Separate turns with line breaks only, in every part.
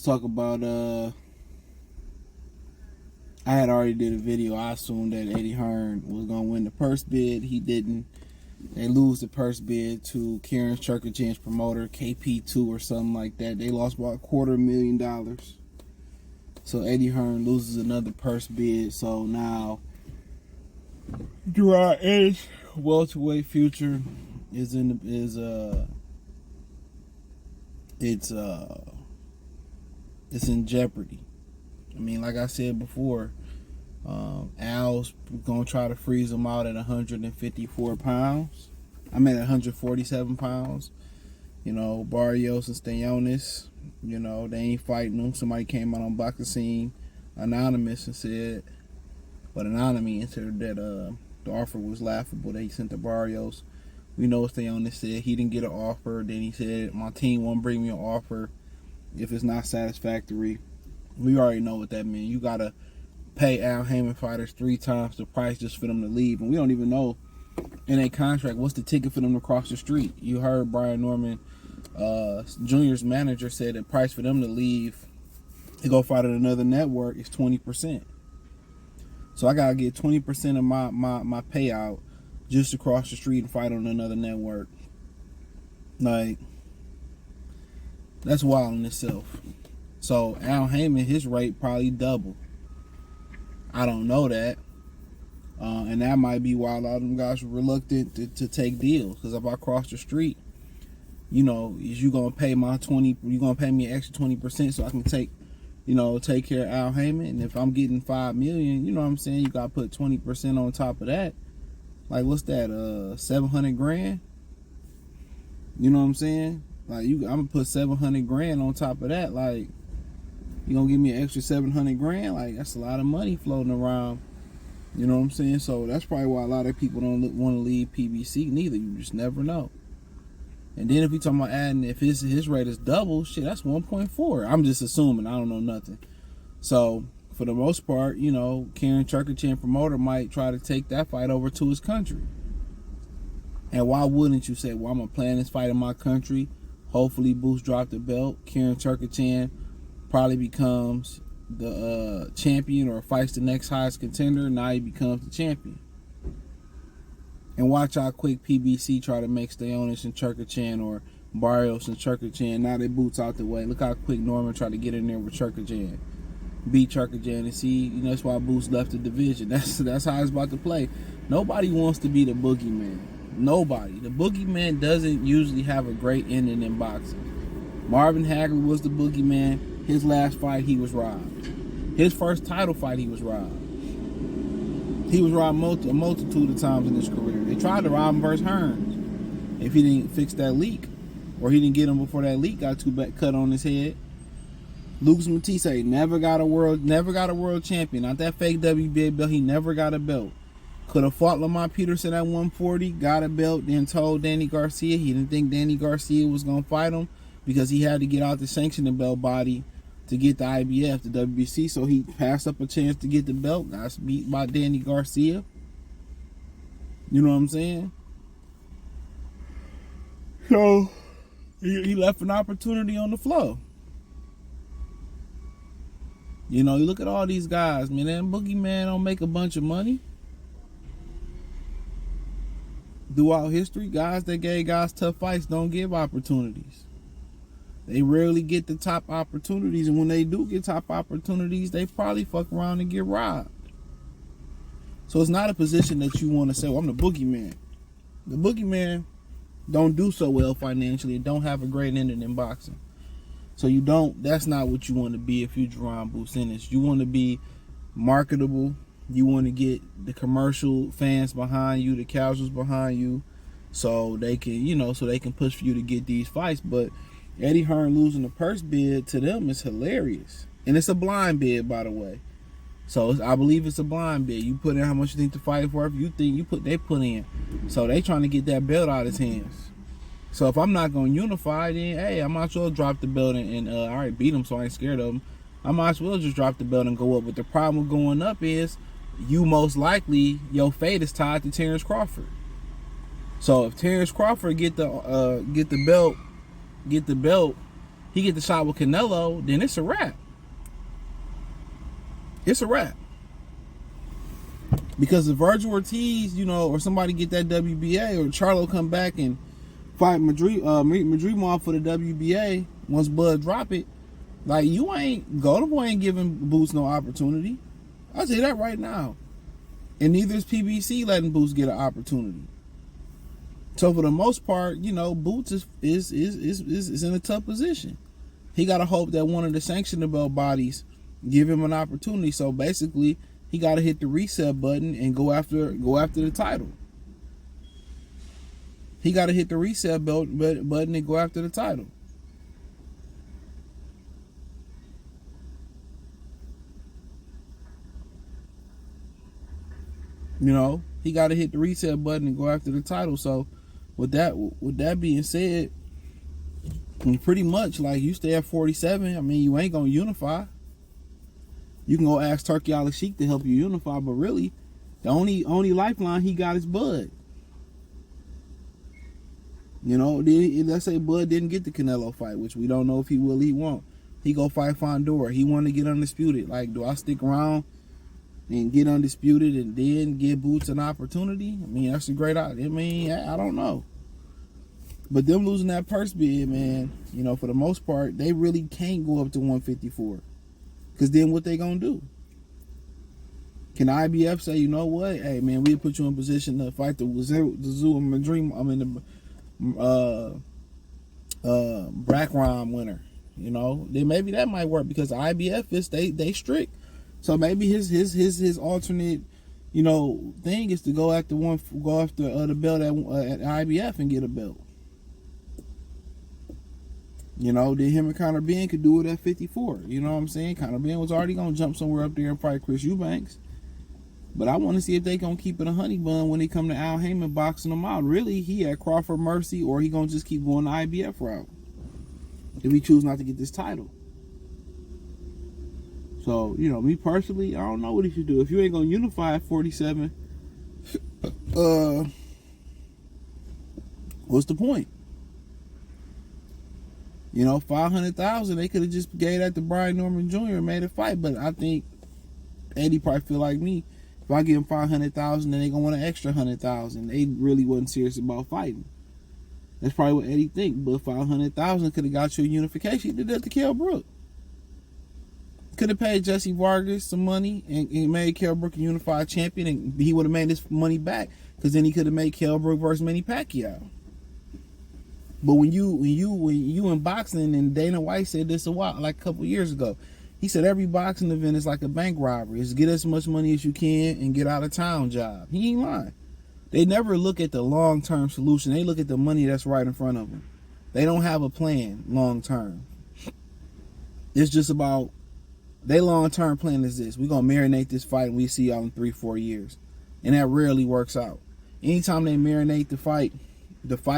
talk about I had already did a video. I assumed that Eddie Hearn was gonna win the purse bid. He didn't. They lose the purse bid to Karen Chukhadzhian's promoter, KP2 or something like that. They lost about $250,000. So Eddie Hearn loses another purse bid. So now Jaron Ennis welterweight future is it's in jeopardy. I mean, like I said before, Al's gonna try to freeze him out at 154 pounds. I'm at 147 pounds. You know, Barrios and Stanionis, you know, they ain't fighting them. Somebody came out on Boxing Scene Anonymous and said, but Anonymous answered that the offer was laughable. They sent to Barrios. We know what Stanionis said. He didn't get an offer. Then he said, my team won't bring me an offer if it's not satisfactory. We already know what that means. You gotta pay Al Haymon fighters 3 times the price just for them to leave. And we don't even know in a contract what's the ticket for them to cross the street. You heard Brian Norman Jr.'s manager said the price for them to leave to go fight at another network is 20%. So I gotta get 20% of my payout just to cross the street and fight on another network. Like, that's wild in itself. So Al Haymon, his rate probably double. I don't know that. And that might be why a lot of them guys are reluctant to take deals. Because if I cross the street, you know, is you gonna pay my 20? You gonna pay me an extra 20% so I can take care of Al Haymon? And if I'm getting $5 million, you know what I'm saying? You gotta put 20% on top of that. Like, what's that? $700,000. You know what I'm saying? Like, I'm gonna put $700,000 on top of that. Like, you gonna give me an extra $700,000? Like, that's a lot of money floating around. You know what I'm saying? So that's probably why a lot of people don't want to leave PBC neither. You just never know. And then if we talking about adding, if his rate is double, shit, that's 1.4. I'm just assuming. I don't know nothing. So for the most part, you know, Karen Chukhadzhian promoter might try to take that fight over to his country. And why wouldn't you say, well, I'm gonna plan this fight in my country. Hopefully Boots dropped the belt. Karen Chukhadzhian probably becomes the champion or fights the next highest contender. Now he becomes the champion. And watch how quick PBC try to make Stanionis and Chukhadzhian or Barrios and Chukhadzhian. Now they Boots out the way. Look how quick Norman tried to get in there with Chukhadzhian. Beat Chukhadzhian, and see, you know, that's why Boots left the division. That's how it's about to play. Nobody wants to be the boogeyman. Nobody. The boogeyman doesn't usually have a great ending in boxing. Marvin Hagler was the boogeyman. His last fight, he was robbed. His first title fight, he was robbed. He was robbed a multitude of times in his career. They tried to rob him versus Hearn. If he didn't fix that leak, or he didn't get him before that leak got too bad cut on his head. Lucas Matisse never got a world champion. Not that fake WBA belt. He never got a belt. Could have fought Lamont Peterson at 140, got a belt, then told Danny Garcia he didn't think Danny Garcia was gonna fight him because he had to get out the sanctioning belt body to get the IBF, the WBC, so he passed up a chance to get the belt. Got beat by Danny Garcia. You know what I'm saying? So he left an opportunity on the floor. You know, you look at all these guys, man. That boogeyman don't make a bunch of money. Throughout history, guys that gave guys tough fights don't give opportunities. They rarely get the top opportunities, and when they do get top opportunities, they probably fuck around and get robbed. So it's not a position that you want to say, well, I'm the boogeyman. The boogeyman don't do so well financially and don't have a great ending in boxing. So you don't, that's not what you want to be if you're Jaron Boots Ennis. You want to be marketable. You want to get the commercial fans behind you, the casuals behind you, so they can, you know, so they can push for you to get these fights. But Eddie Hearn losing the purse bid to them is hilarious. And it's a blind bid, by the way. So I believe it's a blind bid. You put in how much you think the fight for. If you think they put in. So they trying to get that belt out of his hands. So if I'm not going to unify, then, hey, I might as well drop the belt and I already beat him, so I ain't scared of him. I might as well just drop the belt and go up. But the problem with going up is you most likely, your fate is tied to Terrence Crawford. So if Terrence Crawford get the belt He get the shot with Canelo, then it's a wrap. It's a wrap. Because if Virgil Ortiz, or somebody get that WBA, or Charlo come back and fight Madrimov for the WBA, once Bud drop it, like, Golden Boy ain't giving Boots no opportunity. I'll tell you that right now. And neither is PBC letting Boots get an opportunity. So for the most part, Boots is in a tough position. He got to hope that one of the sanctioning belt bodies give him an opportunity. So basically, he got to hit the reset button and go after the title. He got to hit the reset button and go after the title. He got to hit the reset button and go after the title. So with that being said, pretty much, like, you stay at 47. I mean, you ain't gonna unify. You can go ask Turkey Ali Sheik to help you unify, but really, the only lifeline he got is Bud. Let's say Bud didn't get the Canelo fight, which we don't know if he will or he won't. He go fight Fondora. He want to get undisputed. Like, do I stick around and get undisputed and then give Boots an opportunity? I mean, that's a great idea. I mean, I don't know. But them losing that purse bid, man, for the most part, they really can't go up to 154. Because then what they going to do? Can IBF say, you know what? Hey, man, we put you in position to fight the Zoo and Madrim, the Brackram winner. Then maybe that might work, because IBF is they strict. So maybe his alternate, thing is to go after the belt at IBF and get a belt. Then him and Conor Ben could do it at 54. You know what I'm saying? Conor Ben was already going to jump somewhere up there and fight Chris Eubanks. But I want to see if they going to keep it a honey bun when they come to Al Heyman boxing them out. Really, he at Crawford Mercy, or he going to just keep going the IBF route if he choose not to get this title. So, me personally, I don't know what he should do. If you ain't going to unify at 47, what's the point? 500,000, they could have just gave that to Brian Norman Jr. and made a fight. But I think Eddie probably feel like me. If I give him 500,000, then they gonna want an extra 100,000. They really wasn't serious about fighting. That's probably what Eddie think. But 500,000 could have got you a unification. He did that to Kell Brook. Could have paid Jesse Vargas some money and made Kell Brook a unified champion, and he would have made his money back, because then he could have made Kell Brook versus Manny Pacquiao. But when you in boxing, and Dana White said this a couple years ago, he said every boxing event is like a bank robbery. It's get as much money as you can and get out of town job. He ain't lying. They never look at the long-term solution. They look at the money that's right in front of them. They don't have a plan long-term. It's just about, their long-term plan is this: we're going to marinate this fight and we see y'all in 3-4 years. And that rarely works out. Anytime they marinate the fight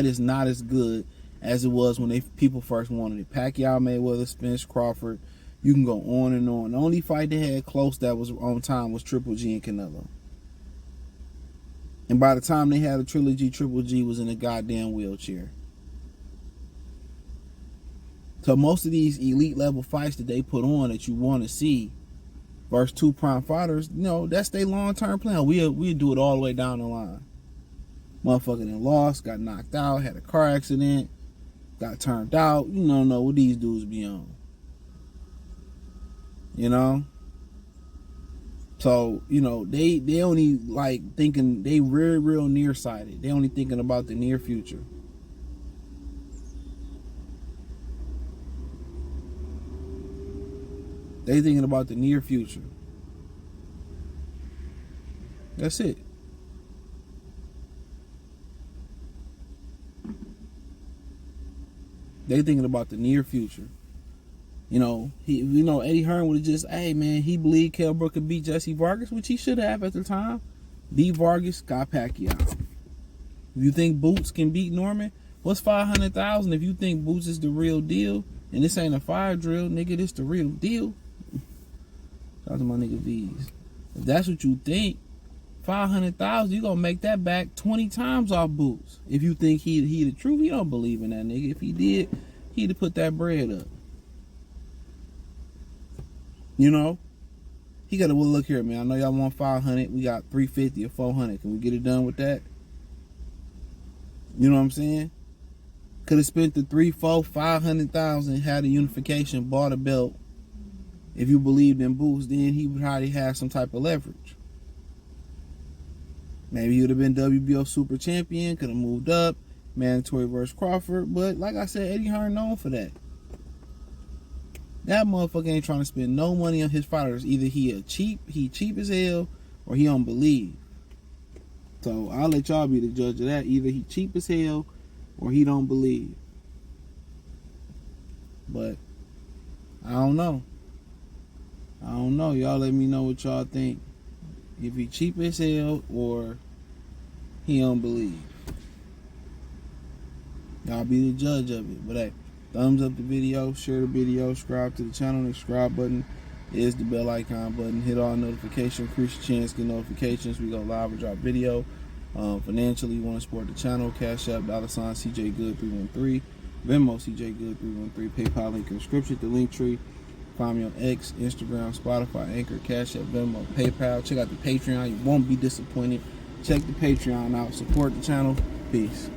is not as good as it was when people first wanted it. Pacquiao, Mayweather, Spence, Crawford. You can go on and on. The only fight they had close that was on time was Triple G and Canelo. And by the time they had a trilogy, Triple G was in a goddamn wheelchair. So most of these elite level fights that they put on that you want to see versus two prime fighters, that's their long-term plan. We'll do it all the way down the line. Motherfucker then lost, got knocked out, had a car accident, got turned out. You don't know what these dudes be on. So, they only like thinking, they real nearsighted. They only thinking about the near future. They thinking about the near future. That's it. They thinking about the near future. Eddie Hearn would have just, hey man, he believed Kell Brook could beat Jesse Vargas, which he should have at the time. Beat Vargas, got Pacquiao. If you think Boots can beat Norman, what's 500,000? If you think Boots is the real deal, and this ain't a fire drill, nigga, this the real deal. Shout out to my nigga V's. If that's what you think, 500,000, you gonna make that back 20 times off Boots. If you think he the truth, he don't believe in that nigga. If he did, he'd have put that bread up. You know? He got to, well, look here, man. I know y'all want 500. We got 350 or 400. Can we get it done with that? You know what I'm saying? Could have spent the 3, 4, 500,000, had a unification, bought a belt. If you believed in Boots, then he would probably have some type of leverage. Maybe he would have been WBO Super Champion, could have moved up, mandatory versus Crawford. But like I said, Eddie Hearn known for that. That motherfucker ain't trying to spend no money on his fighters. Either he cheap as hell, or he don't believe. So I'll let y'all be the judge of that. Either he cheap as hell, or he don't believe. But I don't know. Y'all let me know what y'all think. If he cheap as hell or he don't believe. Y'all be the judge of it. But hey, thumbs up the video, share the video, subscribe to the channel. The subscribe button is the bell icon button. Hit all notifications, increase your chance to get notifications. We go live or drop video. Financially, you want to support the channel, Cash App, $CJ Good 313, Venmo CJ Good 313, PayPal link in the description, the link tree. Find me on X, Instagram, Spotify, Anchor, Cash App, Venmo, PayPal. Check out the Patreon. You won't be disappointed. Check the Patreon out. Support the channel. Peace.